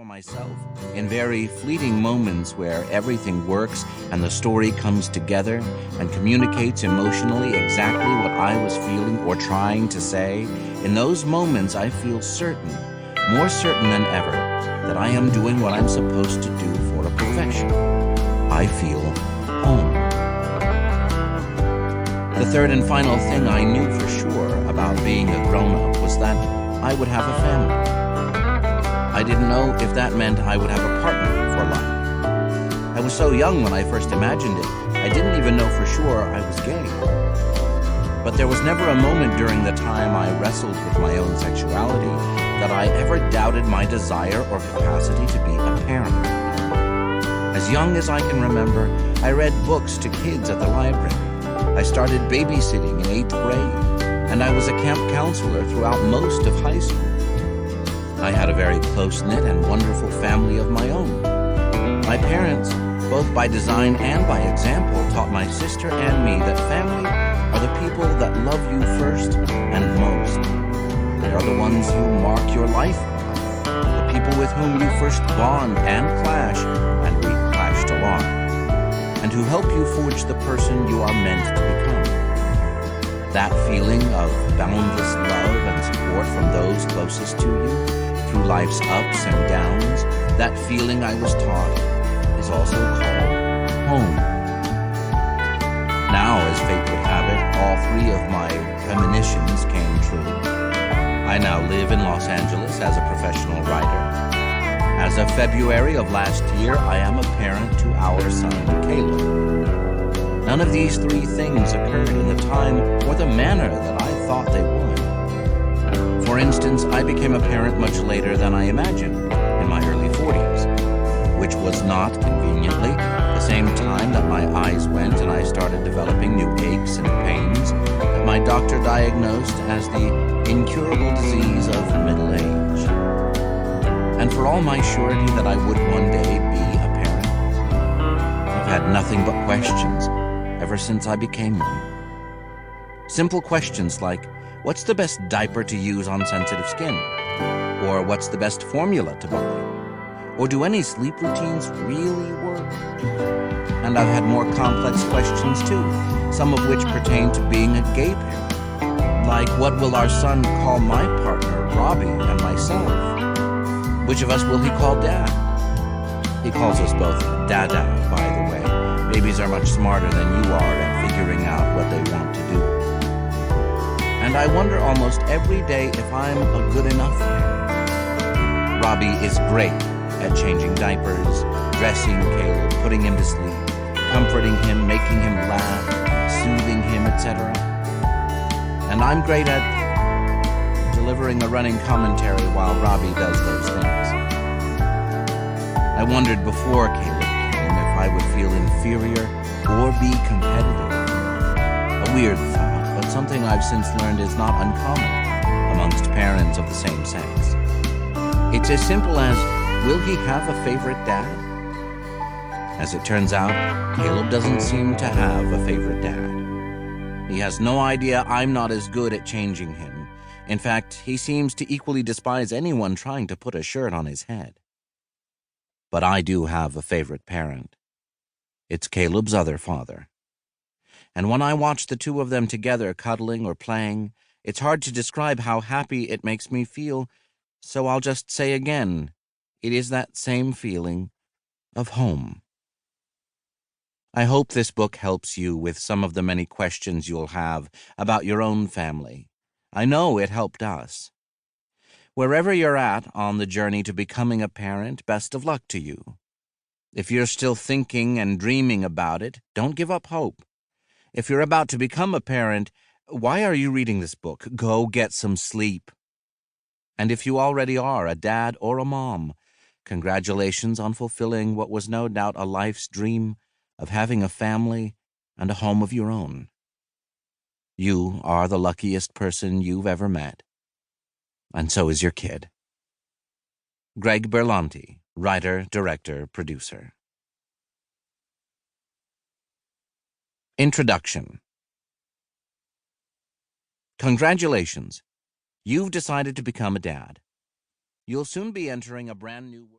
for myself in very fleeting moments where everything works and the story comes together and communicates emotionally exactly what I was feeling or trying to say. In those moments, I feel certain, more certain than ever, that I am doing what I'm supposed to do for a perfection. I feel home. The third and final thing I knew for sure about being a grown-up was that I would have a family. I didn't know if that meant I would have a partner for life. I was so young when I first imagined it, I didn't even know for sure I was gay. But there was never a moment during the time I wrestled with my own sexuality that I ever doubted my desire or capacity to be a parent. As young as I can remember, I read books to kids at the library. I started babysitting in 8th grade, and I was a camp counselor throughout most of high school. I had a very close-knit and wonderful family of my own. My parents, both by design and by example, taught my sister and me that family are the people that love you first and most. They are the ones you mark your life with, the people with whom you first bond and clash, and we clashed a lot, and who help you forge the person you are meant to become. That feeling of boundless love and support from those closest to you, through life's ups and downs, that feeling I was taught is also called home. Now, as fate would have it, all three of my premonitions came true. I now live in Los Angeles as a professional writer. As of February of last year, I am a parent to our son, Caleb. None of these three things occurred in the time or the manner that I thought they would. For instance, I became a parent much later than I imagined, in my early 40s, which was not, conveniently, the same time that my eyes went and I started developing new aches and pains that my doctor diagnosed as the incurable disease of middle age. And for all my surety that I would one day be a parent, I've had nothing but questions ever since I became one. Simple questions like, what's the best diaper to use on sensitive skin? Or what's the best formula to buy? Or do any sleep routines really work? And I've had more complex questions too, some of which pertain to being a gay parent. Like, what will our son call my partner, Robbie, and myself? Which of us will he call Dad? He calls us both Dada, by the way. Babies are much smarter than you are at figuring out what they want to do. And I wonder almost every day if I'm a good enough parent. Robbie is great at changing diapers, dressing Caleb, putting him to sleep, comforting him, making him laugh, soothing him, etc. And I'm great at delivering a running commentary while Robbie does those things. I wondered before Caleb came if I would feel inferior or be competitive. A weird thought, but something I've since learned is not uncommon amongst parents of the same sex. It's as simple as, will he have a favorite dad? As it turns out, Caleb doesn't seem to have a favorite dad. He has no idea I'm not as good at changing him. In fact, he seems to equally despise anyone trying to put a shirt on his head. But I do have a favorite parent. It's Caleb's other father. And when I watch the two of them together cuddling or playing, it's hard to describe how happy it makes me feel, so I'll just say again, it is that same feeling of home. I hope this book helps you with some of the many questions you'll have about your own family. I know it helped us. Wherever you're at on the journey to becoming a parent, best of luck to you. If you're still thinking and dreaming about it, don't give up hope. If you're about to become a parent, why are you reading this book? Go get some sleep. And if you already are a dad or a mom, congratulations on fulfilling what was no doubt a life's dream of having a family and a home of your own. You are the luckiest person you've ever met. And so is your kid. Greg Berlanti, writer, director, producer. Introduction. Congratulations. You've decided to become a dad. You'll soon be entering a brand new